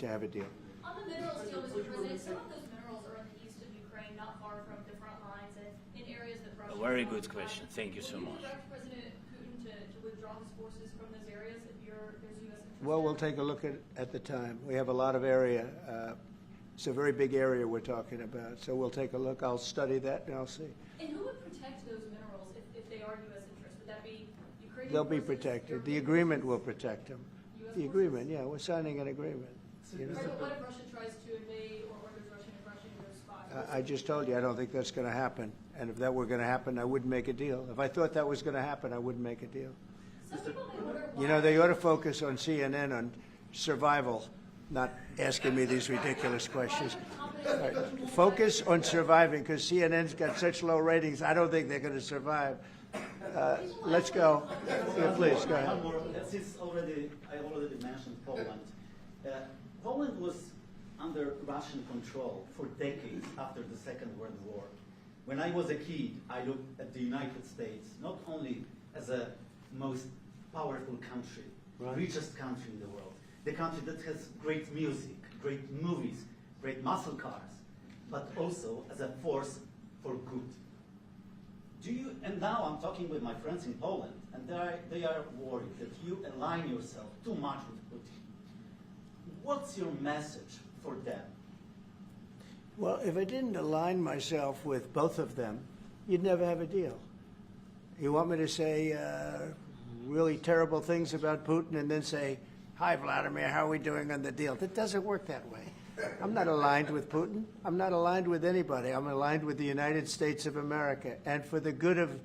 to have a deal. On the minerals deal, Mr. President, some of those minerals are in the east of Ukraine, not far from the front lines, and in areas that Russia... A very good question. Thank you so much. Would you direct President Putin to withdraw his forces from those areas if there's U.S. interest? Well, we'll take a look at the time. We have a lot of area. It's a very big area we're talking about. So we'll take a look. I'll study that and I'll see. And who would protect those minerals if they are U.S. interests? Would that be Ukrainian They'll be forces, protected. The European agreement forces, will protect them. US The agreement, yeah, we're signing an agreement. You know? Right, but what if Russia tries to invade or orders Russian aggression in those spots? I just told you, I don't think that's going to happen. And if that were going to happen, I wouldn't make a deal. If I thought that was going to happen, I wouldn't make a deal. Some people may wonder You know, they ought to focus on CNN on survival, not asking me these ridiculous questions. Right. Focus on surviving, because CNN's got such low ratings, I don't think they're going to survive. Let's go. Yeah, please, go ahead. Since I already mentioned Poland. Poland was under Russian control for decades after the Second World War. When I was a kid, I looked at the United States not only as a most powerful country, richest country in the world, the country that has great music, great movies, great muscle cars, but also as a force for good. And now I'm talking with my friends in Poland, and they are worried that you align yourself too much with Putin. What's your message for them? Well, if I didn't align myself with both of them, you'd never have a deal. You want me to say really terrible things about Putin and then say, "Hi, Vladimir, how are we doing on the deal?" That doesn't work that way. I'm not aligned with Putin. I'm not aligned with anybody. I'm aligned with the United States of America. And for the good of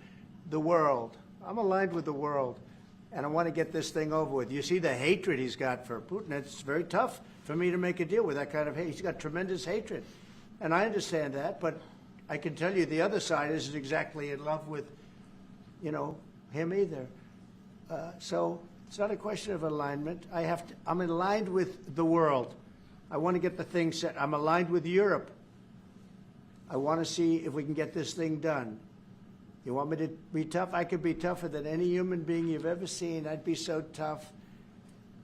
the world, I'm aligned with the world. And I want to get this thing over with. You see the hatred he's got for Putin. It's very tough for me to make a deal with that kind of hate. He's got tremendous hatred. And I understand that, but I can tell you the other side isn't exactly in love with, you know, him either. So it's not a question of alignment. I'm aligned with the world. I want to get the thing set. I'm aligned with Europe. I want to see if we can get this thing done. You want me to be tough? I could be tougher than any human being you've ever seen. I'd be so tough.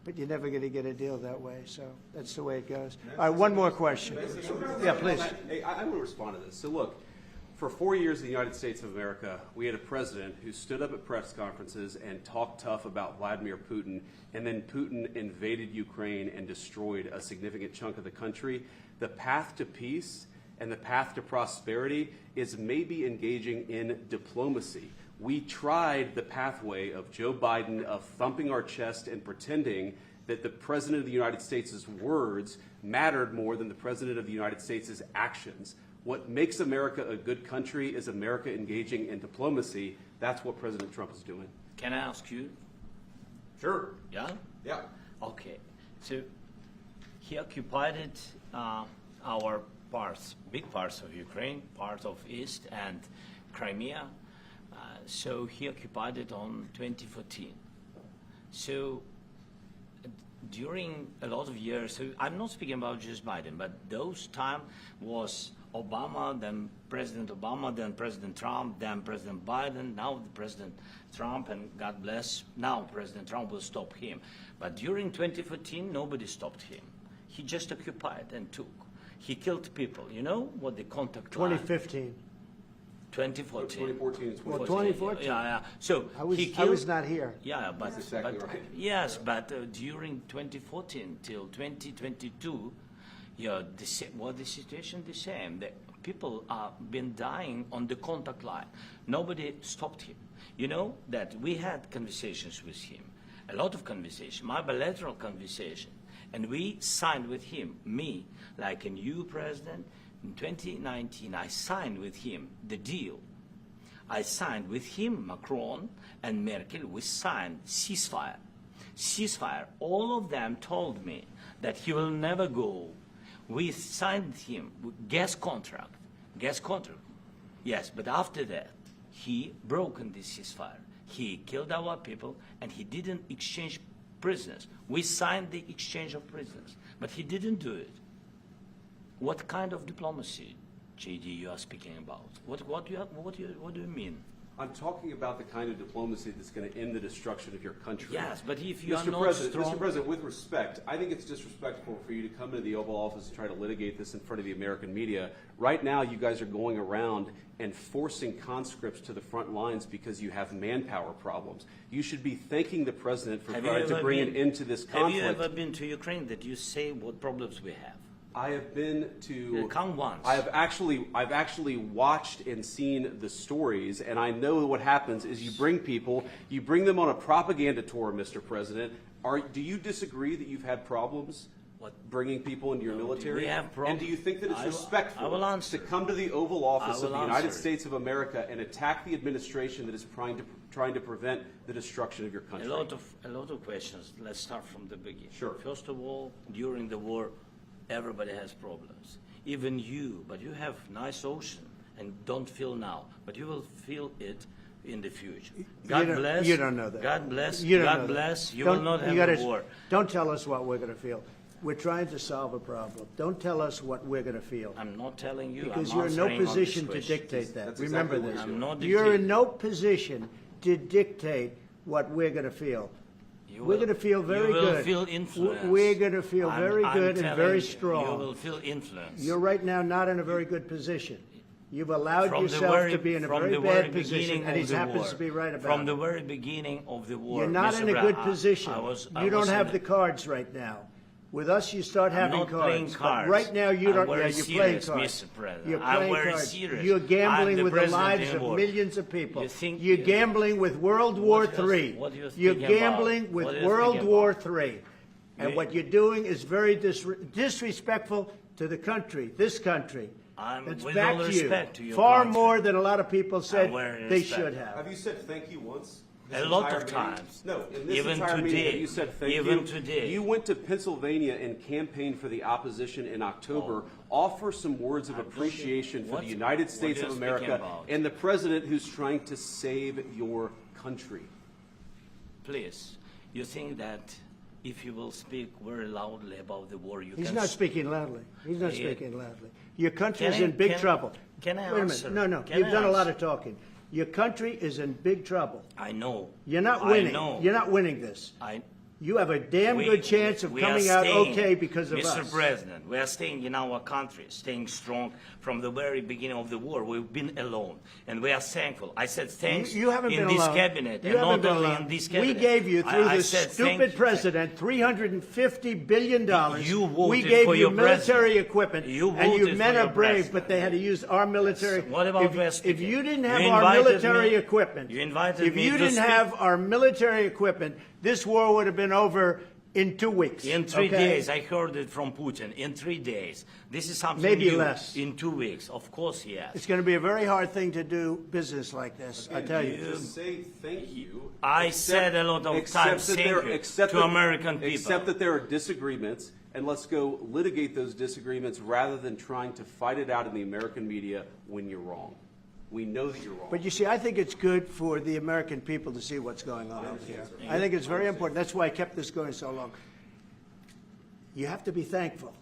But you're never going to get a deal that way. So that's the way it goes. All right, one more question. Yeah, please. I want to respond to this. So look, for 4 years in the United States of America, we had a president who stood up at press conferences and talked tough about Vladimir Putin, and then Putin invaded Ukraine and destroyed a significant chunk of the country. The path to peace and the path to prosperity is maybe engaging in diplomacy. We tried the pathway of Joe Biden of thumping our chest and pretending that the President of the United States' words mattered more than the President of the United States' actions. What makes America a good country is America engaging in diplomacy. That's what President Trump is doing. Can I ask you? Sure. Yeah? Yeah. Okay. So he occupied our parts, big parts of Ukraine, part of East and Crimea. So he occupied it on 2014. So during a lot of years, so I'm not speaking about just Biden, but those time was Obama, then President Obama, then President Trump, then President Biden, now President Trump, and God bless, now President Trump will stop him. But during 2014, nobody stopped him. He just occupied and took. He killed people. You know what the contact 2015. 2014. 2014 is Well, 2014. Yeah. So I was not here. Yeah, but, That's exactly right. Yes, but during 2014 till 2022, the situation the same. The people are been dying on the contact line. Nobody stopped him. You know that we had conversations with him, a lot of conversation, my bilateral conversation, and we signed with him, me, like a new president. In 2019, I signed with him the deal. I signed with him, Macron and Merkel, we signed ceasefire. Ceasefire. All of them told me that he will never go. We signed him with gas contract. Gas contract. Yes, but after that, he broken this ceasefire. He killed our people, and he didn't exchange prisoners. We signed the exchange of prisoners, but he didn't do it. What kind of diplomacy, JD, you are speaking about? What do you mean? I'm talking about the kind of diplomacy that's going to end the destruction of your country. Yes, but if you are Mr. not President, strong... Mr. President, with respect, I think it's disrespectful for you to come into the Oval Office and try to litigate this in front of the American media. Right now, you guys are going around and forcing conscripts to the front lines because you have manpower problems. You should be thanking the President for trying to bring an end to this conflict. Have you ever been to Ukraine that you say what problems we have? I have been to. Come once. I've actually watched and seen the stories, and I know what happens is you bring them on a propaganda tour, Mr. President. Do you disagree that you've had problems bringing people into your military? We have problems. And do you think that it's respectful to come to the Oval Office of the United States of America and attack the administration that is trying to prevent the destruction of your country? A lot of questions. Let's start from the beginning. Sure. First of all, during the war, everybody has problems. Even you, but you have nice ocean and don't feel now, but you will feel it in the future. God bless. You don't know that. God bless. You don't God know bless. that. You will not have a war. Don't tell us what we're going to feel. We're trying to solve a problem. Don't tell us what we're going to feel. I'm not telling you. Because I'm you're in no answering on this position to question. dictate that. That's Remember exactly this. what I'm not You're in dictating. no position to dictate what we're going to feel. We're going to feel very good. You will feel influence. We're going to feel very good and very strong. You will feel influence. You're right now not in a very good position. You've allowed yourself to be in a very bad position, and he happens to be right about it. From the very beginning of the war. You're not in a good position. I You don't was have in the cards right now. With us, you start having not playing cards. But cards. right now, you don't. I'm Yeah, very you're playing serious, cards. Mr. President. You're I'm playing very cards. serious. You're I'm gambling the with the president lives in of war. millions of people. You think- You're you- gambling with World War What do you- III. what do you You're think about? gambling with What do you World think War about? III. And You- what you're doing is very disrespectful to the country, this country. It's with back all to you. respect to your Far country. more than a lot of people said very they respect. should have. Have you said thank you once? A lot of times. No, in this Even entire meeting, today. have you said thank you? Even today. You went to Pennsylvania and campaigned for the opposition in October. Offer some words of appreciation for the United States what of are you speaking America about? and the president who's trying to save your country. Please, you think that if you will speak very loudly about the war, you He's can... not speaking loudly. He's not Yeah. speaking loudly. Your country is Can I- in big can- trouble. can I Wait a answer? minute. No. Can You've I done a lot answer? of talking. Your country is in big trouble. I know. You're not I winning. know. You're not winning this. You have a damn We- good chance of we are coming out staying, okay because of Mr. us. President, we are staying in our country, staying strong from the very beginning of the war. We've been alone, and we are thankful. I said thanks You haven't in been this alone. cabinet, You and haven't not been only alone. in this We cabinet. gave you, through I this said thank stupid you. president, $350 billion. You voted we gave for you your military president. equipment, You and you voted men for are your brave, president. but they had to use our military. What about if, West if Speaker? you didn't You have our invited military me- equipment, you invited if me you to didn't speak. have our military equipment, this war would have been over in 2 weeks. In 3 okay? days, I heard it from Putin. In 3 days, this is something Maybe new. less. In 2 weeks, of course, yes. It's going to be a very hard thing to do business like this, I tell you. Just say thank you. I said a lot of times thank you to American people. Except that there are disagreements, and let's go litigate those disagreements rather than trying to fight it out in the American media when you're wrong. We know that you're wrong. But you see, I think it's good for the American people to see what's going on out here. I think it's very important. That's why I kept this going so long. You have to be thankful.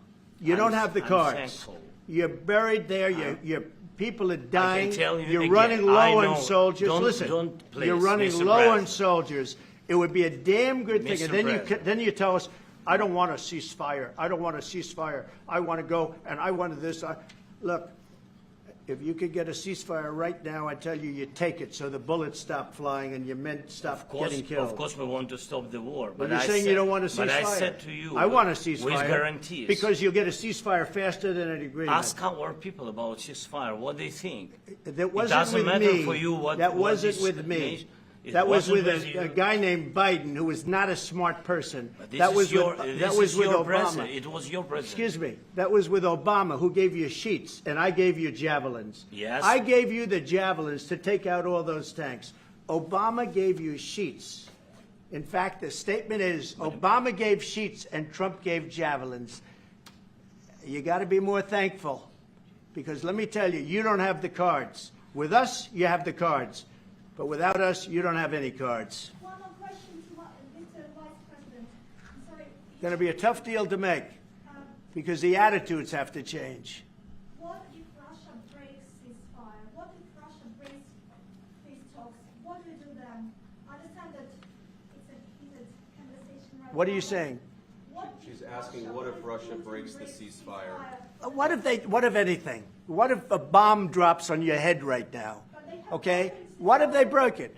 You don't have the I'm cards. thankful. You're buried there. Your people are dying. tell you You're again, running I low know. on soldiers. Don't- Listen, don't, please, you're running Mr. low on President. soldiers. It would be a damn good thing. Mr. And then President. then you tell us, I don't want a ceasefire. I don't want a ceasefire. I want to go and I wanted this. Look. If you could get a ceasefire right now, I tell you, you take it so the bullets stop flying and your men stop getting killed. Of course, we want to stop the war. But you're saying you don't want a ceasefire. But I said to you, I want a ceasefire. with guarantees. Because you'll get a ceasefire faster than an agreement. Ask our people about ceasefire, what they think. That wasn't doesn't with matter me. for you what- that what wasn't this with me. nation- it That was wasn't with with a you. guy named Biden, who was not a smart person. But this That is was your, with, this that was is with your Obama. president. It was your president. Excuse me. That was with Obama, who gave you sheets, and I gave you javelins. Yes. I gave you the javelins to take out all those tanks. Obama gave you sheets. In fact, the statement is Obama gave sheets and Trump gave javelins. You got to be more thankful, because let me tell you, you don't have the cards. With us, you have the cards. But without us, you don't have any cards. One more question to Mr. Vice President. I'm sorry. It's going to be a tough deal to make, because the attitudes have to change. What if Russia breaks ceasefire? What if Russia breaks peace talks What are you saying? She's asking, what if Russia breaks the ceasefire? What if anything? What if a bomb drops on your head right now? Okay? What if they broke it?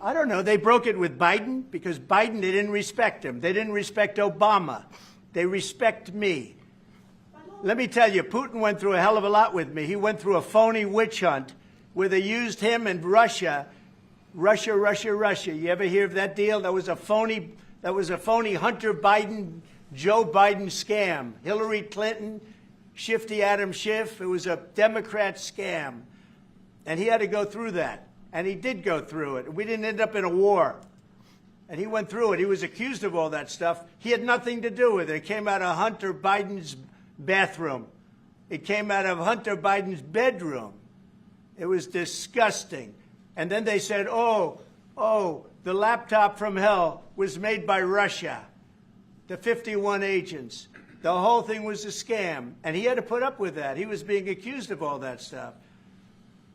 I don't know. They broke it with Biden because Biden, they didn't respect him. They didn't respect Obama. They respect me. Let me tell you, Putin went through a hell of a lot with me. He went through a phony witch hunt where they used him and Russia. Russia. You ever hear of that deal? That was a phony Hunter Biden, Joe Biden scam. Hillary Clinton, Shifty Adam Schiff. It was a Democrat scam. And he had to go through that. And he did go through it. We didn't end up in a war. And he went through it. He was accused of all that stuff. He had nothing to do with it. It came out of Hunter Biden's bathroom. It came out of Hunter Biden's bedroom. It was disgusting. And then they said, oh, the laptop from hell was made by Russia, the 51 agents. The whole thing was a scam. And he had to put up with that. He was being accused of all that stuff.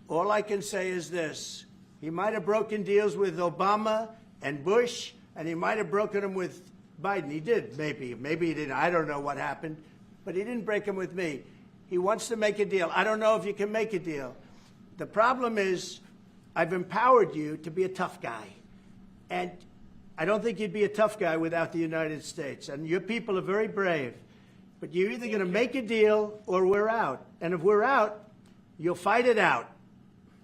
All I can say is this. He might have broken deals with Obama and Bush, and he might have broken them with Biden. He did, maybe. Maybe he didn't. I don't know what happened. But he didn't break them with me. He wants to make a deal. I don't know if you can make a deal. The problem is I've empowered you to be a tough guy. And I don't think you'd be a tough guy without the United States. And your people are very brave. But you're either going to make a deal or we're out. And if we're out, you'll fight it out.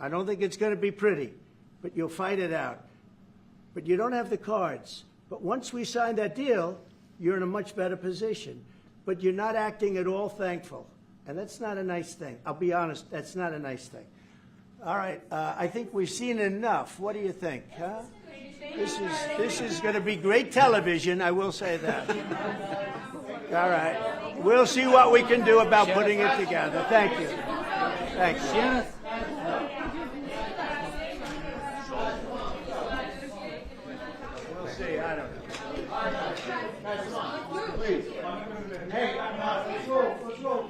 I don't think it's going to be pretty, but you'll fight it out. But you don't have the cards. But once we sign that deal, you're in a much better position. But you're not acting at all thankful. And that's not a nice thing. I'll be honest, that's not a nice thing. All right, I think we've seen enough. What do you think? Huh? This is going to be great television, I will say that. All right. We'll see what we can do about putting it together. Thank you. Thanks. We'll see. I don't know. Please. Hey, let's go.